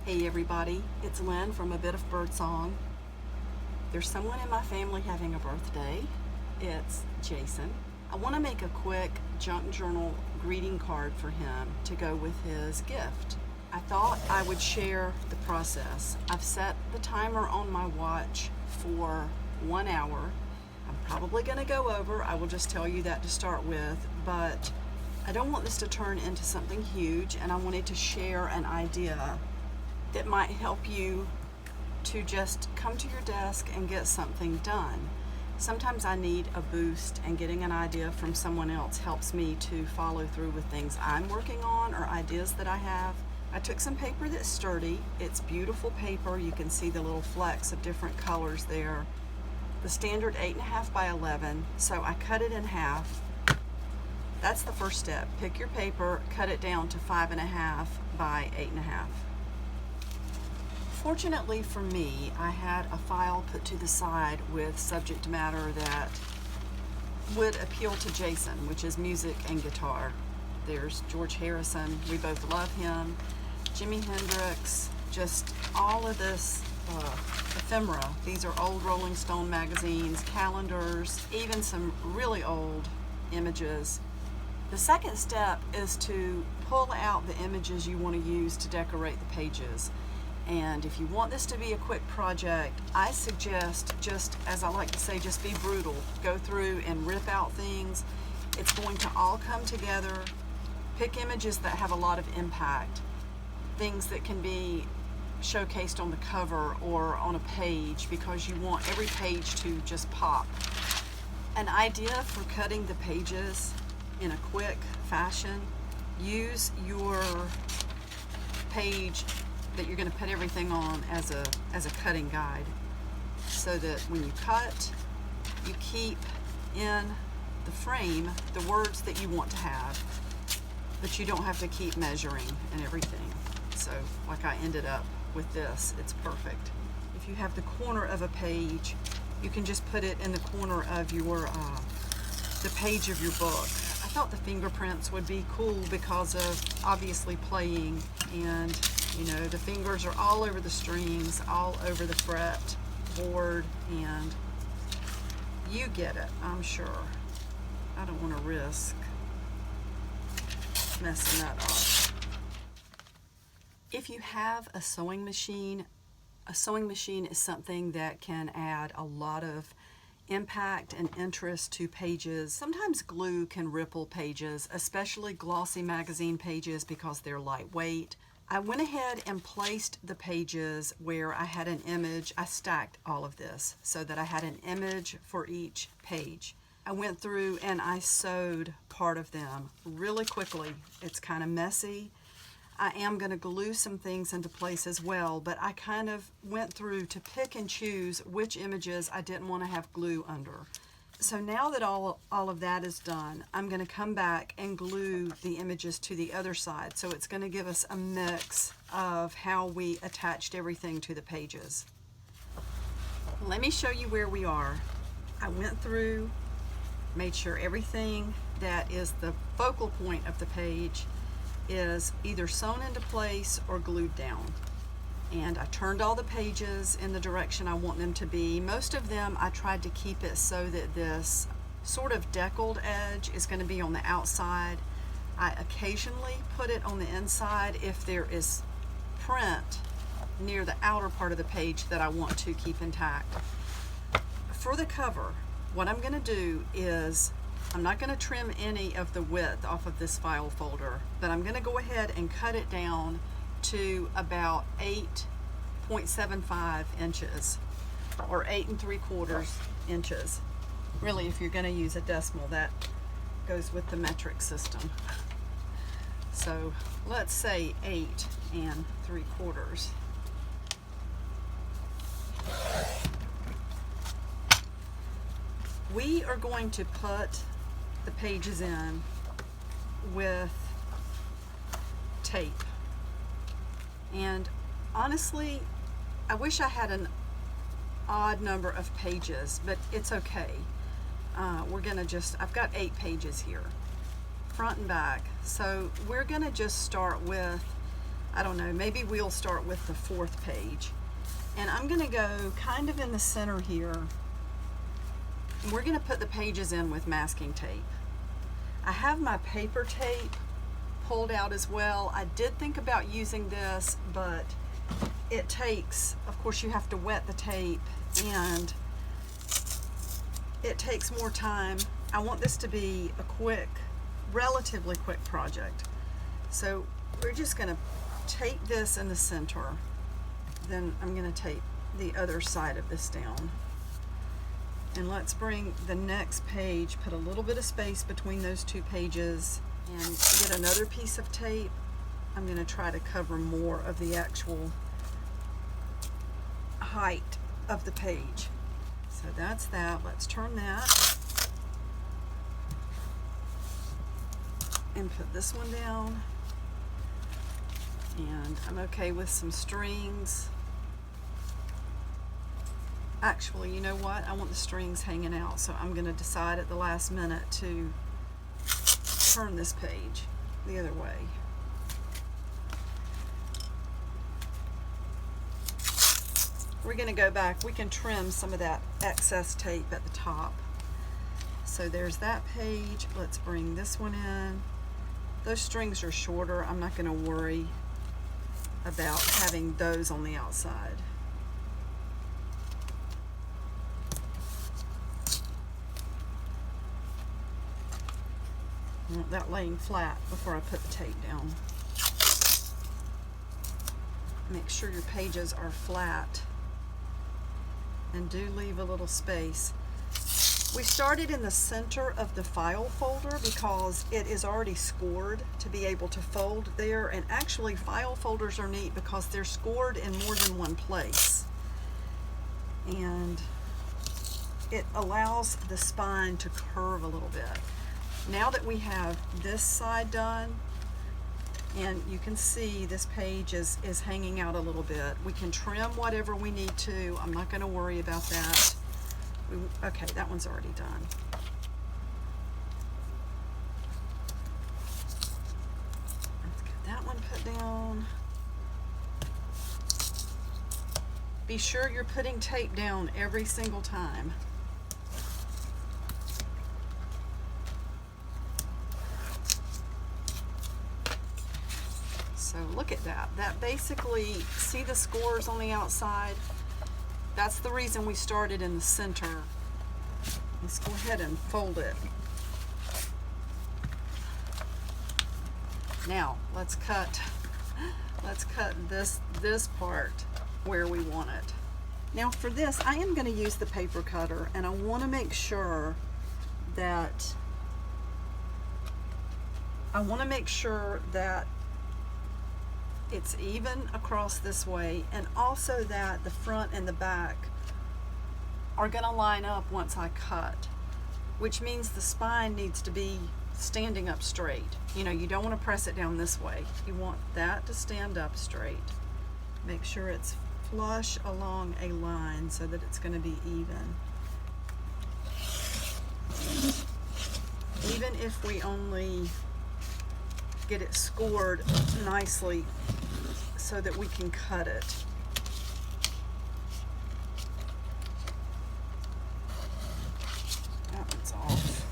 Hey everybody, it's Lynn from A Bit of Birdsong. There's someone in my family having a birthday. It's Jason. I want to make a quick junk journal greeting card for him to go with his gift. I thought I would share the process. I've set the timer on my watch for 1 hour. I'm probably going to go over, I will just tell you that to start with, but I don't want this to turn into something huge, and I wanted to share an idea that might help you to just come to your desk and get something done. Sometimes I need a boost, and getting an idea from someone else helps me to follow through with things I'm working on or ideas that I have. I took some paper that's sturdy. It's beautiful paper. You can see the little flecks of different colors there. The standard 8.5 by 11, so I cut it in half. That's the first step. Pick your paper, cut it down to 5.5 by 8.5. Fortunately for me, I had a file put to the side with subject matter that would appeal to Jason, which is music and guitar. There's George Harrison, we both love him, Jimi Hendrix, just all of this ephemera. These are old Rolling Stone magazines, calendars, even some really old images. The second step is to pull out the images you want to use to decorate the pages. And if you want this to be a quick project, I suggest, just as I like to say, just be brutal. Go through and rip out things. It's going to all come together. Pick images that have a lot of impact. Things that can be showcased on the cover or on a page, because you want every page to just pop. An idea for cutting the pages in a quick fashion: use your page that you're going to put everything on as a cutting guide, so that when you cut, you keep in the frame the words that you want to have, but you don't have to keep measuring and everything. So like I ended up with this, it's perfect. If you have the corner of a page, you can just put it in the corner of your the page of your book. I thought the fingerprints would be cool because of obviously playing, and you know, the fingers are all over the strings, all over the fret board, and you get it, I'm sure. I don't want to risk messing that up. If you have a sewing machine is something that can add a lot of impact and interest to pages. Sometimes glue can ripple pages, especially glossy magazine pages, because they're lightweight. I went ahead and placed the pages where I had an image. I stacked all of this so that I had an image for each page. I went through and I sewed part of them really quickly. It's kind of messy. I am going to glue some things into place as well, but I kind of went through to pick and choose which images I didn't want to have glue under. So now that all of that is done, I'm going to come back and glue the images to the other side. So it's going to give us a mix of how we attached everything to the pages. Let me show you where we are. I went through, made sure everything that is the focal point of the page is either sewn into place or glued down. And I turned all the pages in the direction I want them to be. Most of them I tried to keep it so that this sort of deckled edge is going to be on the outside. I occasionally put it on the inside if there is print near the outer part of the page that I want to keep intact. For the cover, what I'm going to do is, I'm not going to trim any of the width off of this file folder, but I'm going to go ahead and cut it down to about 8.75 inches or 8 3/4 inches. Really, if you're going to use a decimal, that goes with the metric system. So let's say 8 3/4. We are going to put the pages in with tape. And honestly, I wish I had an odd number of pages, but it's okay. I've got 8 pages here, front and back. So we're gonna just start with I don't know, maybe we'll start with the 4th page. And I'm going to go kind of in the center here. And we're going to put the pages in with masking tape. I have my paper tape pulled out as well. I did think about using this, but it takes, of course you have to wet the tape, and it takes more time. I want this to be a quick, relatively quick project. So we're just going to tape this in the center. Then I'm going to tape the other side of this down. And let's bring the next page, put a little bit of space between those 2 pages, and get another piece of tape. I'm going to try to cover more of the actual height of the page. So that's that. Let's turn that and put this one down. And I'm okay with some strings. Actually, you know what? I want the strings hanging out, so I'm going to decide at the last minute to turn this page the other way. We're going to go back. We can trim some of that excess tape at the top. So there's that page. Let's bring this one in. Those strings are shorter. I'm not going to worry about having those on the outside. I want that laying flat before I put the tape down. Make sure your pages are flat and do leave a little space. We started in the center of the file folder because it is already scored to be able to fold there, and actually file folders are neat because they're scored in more than one place, and it allows the spine to curve a little bit. Now that we have this side done, and you can see this page is hanging out a little bit, we can trim whatever we need to. I'm not going to worry about that. Okay, that one's already done. Let's get that one put down. Be sure you're putting tape down every single time. So look at that. That basically, see the scores on the outside? That's the reason we started in the center. Let's go ahead and fold it. Now let's cut this part where we want it. Now for this, I am going to use the paper cutter, and I want to make sure that it's even across this way, and also that the front and the back are going to line up once I cut, which means the spine needs to be standing up straight. You know, you don't want to press it down this way. You want that to stand up straight. Make sure it's flush along a line so that it's going to be even. Even if we only get it scored nicely so that we can cut it. That one's off.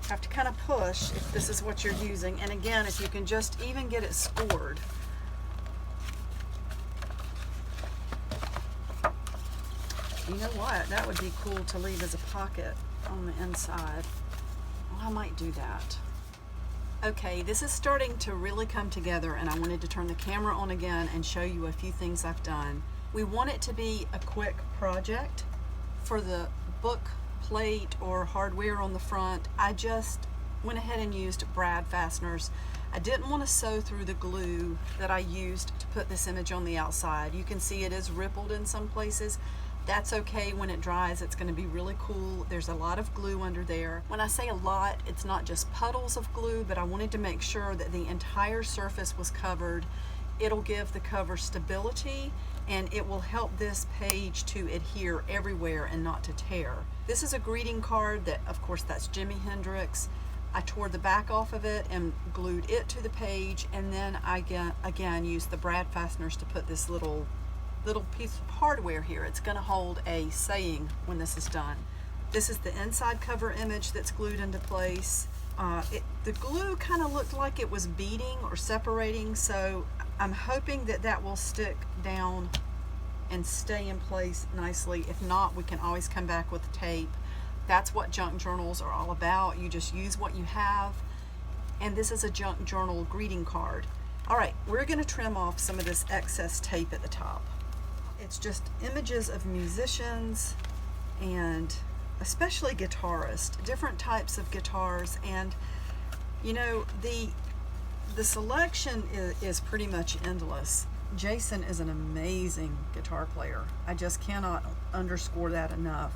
Have to kind of push if this is what you're using, and again, if you can just even get it scored. You know what? That would be cool to leave as a pocket on the inside. Well, I might do that. Okay, this is starting to really come together, and I wanted to turn the camera on again and show you a few things I've done. We want it to be a quick project. For the book plate or hardware on the front, I just went ahead and used brad fasteners. I didn't want to sew through the glue that I used to put this image on the outside. You can see it is rippled in some places. That's okay. When it dries, it's going to be really cool. There's a lot of glue under there. When I say a lot, it's not just puddles of glue, but I wanted to make sure that the entire surface was covered. It'll give the cover stability, and it will help this page to adhere everywhere and not to tear. This is a greeting card that, of course, that's Jimi Hendrix. I tore the back off of it and glued it to the page, and then I again used the brad fasteners to put this little piece of hardware here. It's going to hold a saying when this is done. This is the inside cover image that's glued into place. The glue kind of looked like it was beading or separating, so I'm hoping that that will stick down and stay in place nicely. If not, we can always come back with tape. That's what junk journals are all about. You just use what you have. And this is a junk journal greeting card. All right, we're gonna trim off some of this excess tape at the top. It's just images of musicians and especially guitarists, different types of guitars. And you know, the selection is pretty much endless. Jason is an amazing guitar player. I just cannot underscore that enough.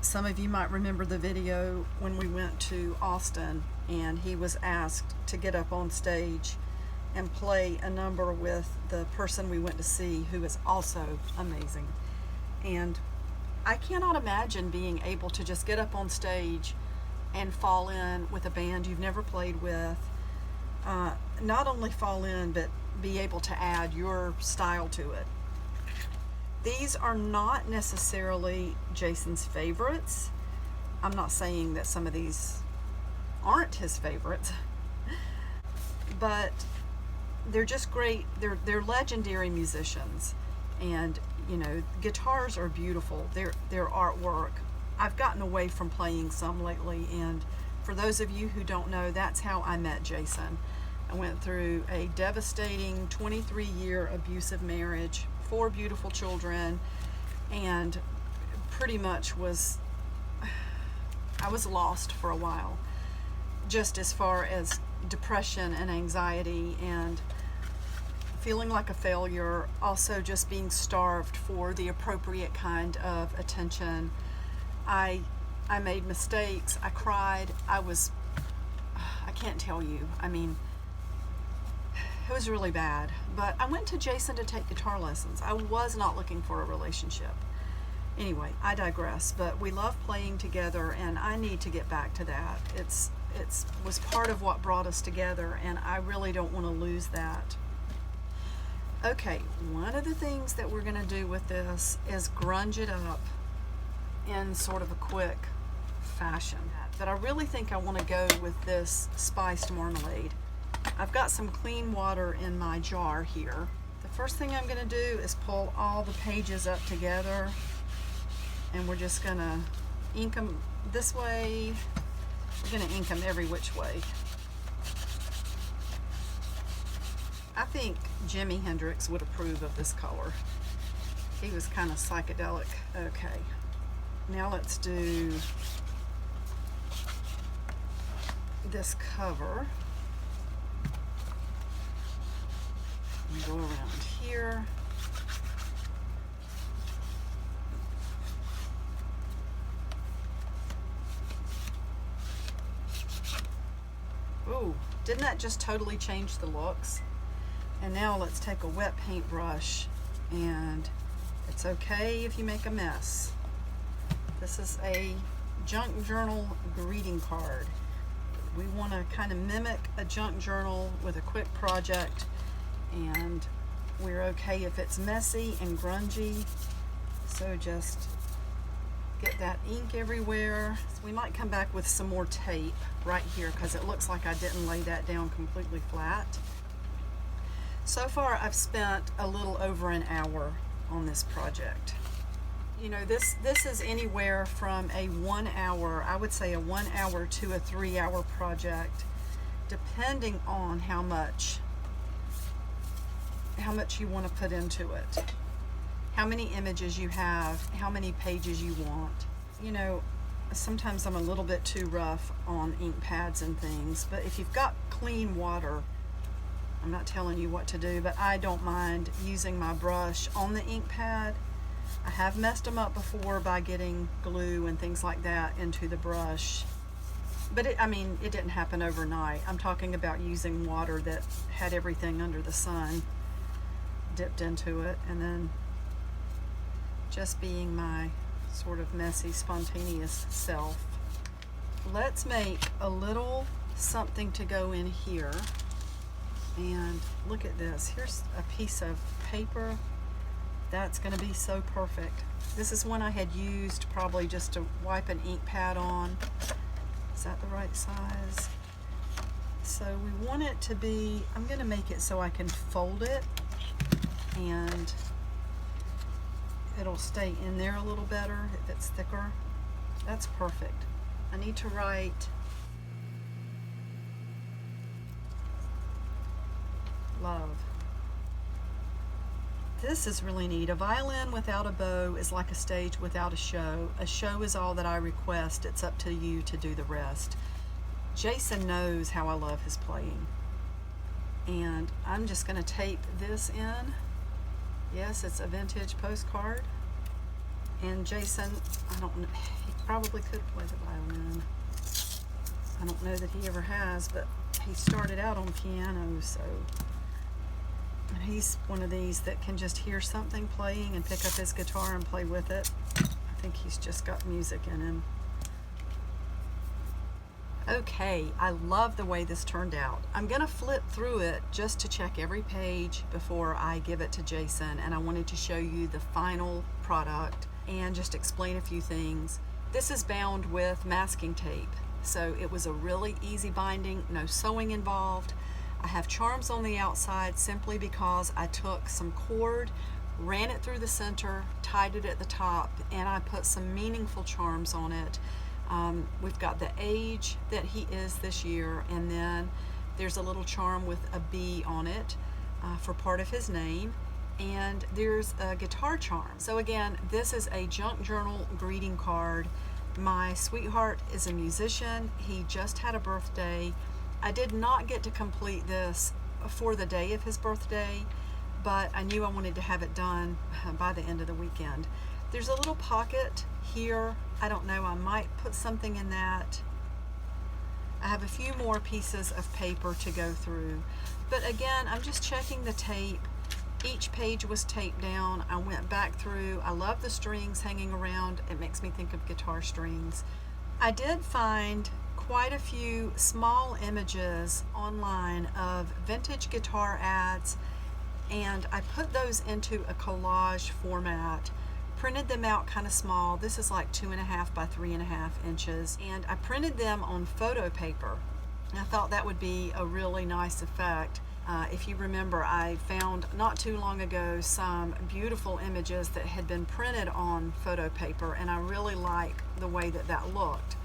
Some of you might remember the video when we went to Austin and he was asked to get up on stage and play a number with the person we went to see, who is also amazing. And I cannot imagine being able to just get up on stage and fall in with a band you've never played with. Not only fall in, but be able to add your style to it. These are not necessarily Jason's favorites. I'm not saying that some of these aren't his favorites, but they're just great. They're legendary musicians, and you know, guitars are beautiful. They're artwork. I've gotten away from playing some lately, and for those of you who don't know, that's how I met Jason. I went through a devastating 23-year abusive marriage, 4 beautiful children, and pretty much I was lost for a while, just as far as depression and anxiety and feeling like a failure, also just being starved for the appropriate kind of attention. I made mistakes, I cried, I can't tell you, I mean, it was really bad. But I went to Jason to take guitar lessons. I was not looking for a relationship. Anyway, I digress, but we love playing together, and I need to get back to that. It was part of what brought us together, and I really don't want to lose that. Okay, one of the things that we're going to do with this is grunge it up in sort of a quick fashion. But I really think I want to go with this spiced marmalade. I've got some clean water in my jar here. The first thing I'm going to do is pull all the pages up together, and we're just going to ink them this way. We're going to ink them every which way. I think Jimi Hendrix would approve of this color. He was kind of psychedelic. Okay, now let's do this cover. Go around here. Ooh, didn't that just totally change the looks? And now let's take a wet paintbrush, and it's okay if you make a mess. This is a junk journal greeting card. We want to kind of mimic a junk journal with a quick project, and we're okay if it's messy and grungy. So just get that ink everywhere. So we might come back with some more tape right here because it looks like I didn't lay that down completely flat. So far I've spent a little over an hour on this project. You know, this is anywhere from a 1 hour, I would say a 1 hour to a 3 hour project, depending on how much you want to put into it, how many images you have, how many pages you want. You know, sometimes I'm a little bit too rough on ink pads and things, but if you've got clean water, I'm not telling you what to do, but I don't mind using my brush on the ink pad. I have messed them up before by getting glue and things like that into the brush, but it didn't happen overnight. I'm talking about using water that had everything under the sun dipped into it, and then just being my sort of messy, spontaneous self. Let's make a little something to go in here. And look at this. Here's a piece of paper. That's going to be so perfect. This is one I had used probably just to wipe an ink pad on. Is that the right size? So we want it to be, I'm going to make it so I can fold it and it'll stay in there a little better if it's thicker. That's perfect. I need to write love. This is really neat. A violin without a bow is like a stage without a show. A show is all that I request. It's up to you to do the rest. Jason knows how I love his playing. And I'm just going to tape this in. Yes, it's a vintage postcard. And Jason, I don't know, he probably could play the violin. I don't know that he ever has, but he started out on piano, so. And he's one of these that can just hear something playing and pick up his guitar and play with it. I think he's just got music in him. Okay, I love the way this turned out. I'm gonna flip through it just to check every page before I give it to Jason, and I wanted to show you the final product and just explain a few things. This is bound with masking tape, so it was a really easy binding, no sewing involved. I have charms on the outside simply because I took some cord, ran it through the center, tied it at the top, and I put some meaningful charms on it. We've got the age that he is this year, and then there's a little charm with a B on it for part of his name, and there's a guitar charm. So again, this is a junk journal greeting card. My sweetheart is a musician. He just had a birthday. I did not get to complete this for the day of his birthday, but I knew I wanted to have it done by the end of the weekend. There's a little pocket here. I don't know, I might put something in that. I have a few more pieces of paper to go through. But again, I'm just checking the tape. Each page was taped down. I went back through. I love the strings hanging around. It makes me think of guitar strings. I did find quite a few small images online of vintage guitar ads, and I put those into a collage format, printed them out kind of small. This is like 2.5 by 3.5 inches, and I printed them on photo paper. I thought that would be a really nice effect. If you remember, I found not too long ago some beautiful images that had been printed on photo paper, and I really like the way that that looked.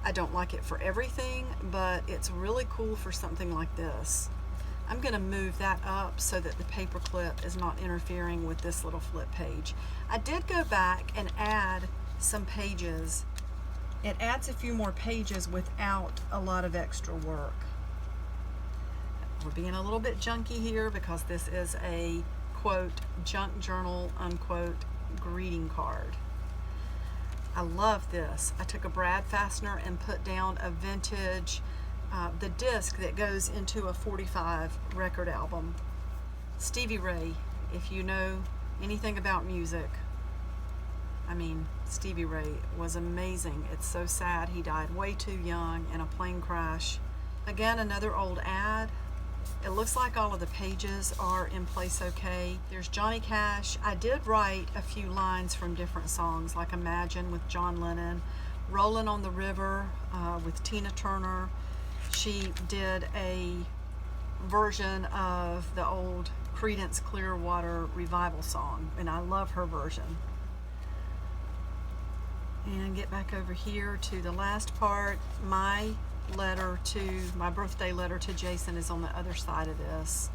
I don't like it for everything, but it's really cool for something like this. I'm going to move that up so that the paper clip is not interfering with this little flip page. I did go back and add some pages. It adds a few more pages without a lot of extra work. We're being a little bit junky here because this is a quote junk journal unquote greeting card. I love this. I took a brad fastener and put down a vintage the disc that goes into a 45 record album. Stevie Ray, if you know anything about music, I mean, Stevie Ray was amazing. It's so sad he died way too young in a plane crash. Again, another old ad. It looks like all of the pages are in place okay. There's Johnny Cash. I did write a few lines from different songs, like Imagine with John Lennon, Rollin' on the River with Tina Turner. She did a version of the old Creedence Clearwater Revival song, and I love her version. And get back over here to the last part. My birthday letter to Jason is on the other side of this.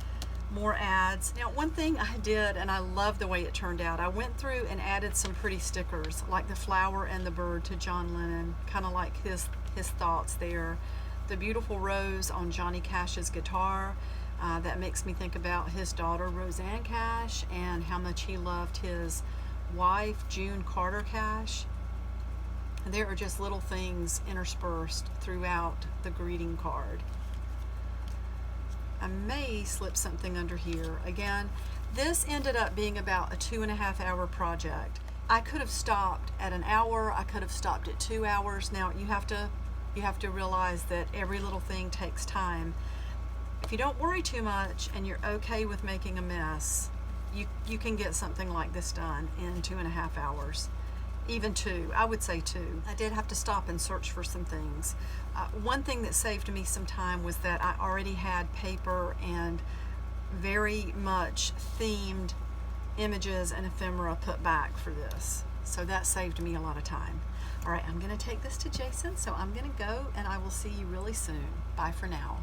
More ads. Now, one thing I did, and I love the way it turned out, I went through and added some pretty stickers, like the flower and the bird to John Lennon, kind of like his thoughts there. The beautiful rose on Johnny Cash's guitar. That makes me think about his daughter, Roseanne Cash, and how much he loved his wife, June Carter Cash. There are just little things interspersed throughout the greeting card. I may slip something under here. Again, this ended up being about a 2.5 hour project. I could have stopped at an hour. I could have stopped at 2 hours. Now you have to You have to realize that every little thing takes time. If you don't worry too much and you're okay with making a mess, you can get something like this done in 2.5 hours. Even 2, I would say 2. I did have to stop and search for some things. One thing that saved me some time was that I already had paper and very much themed images and ephemera put back for this. So that saved me a lot of time. All right, I'm gonna take this to Jason, so I'm gonna go and I will see you really soon. Bye for now.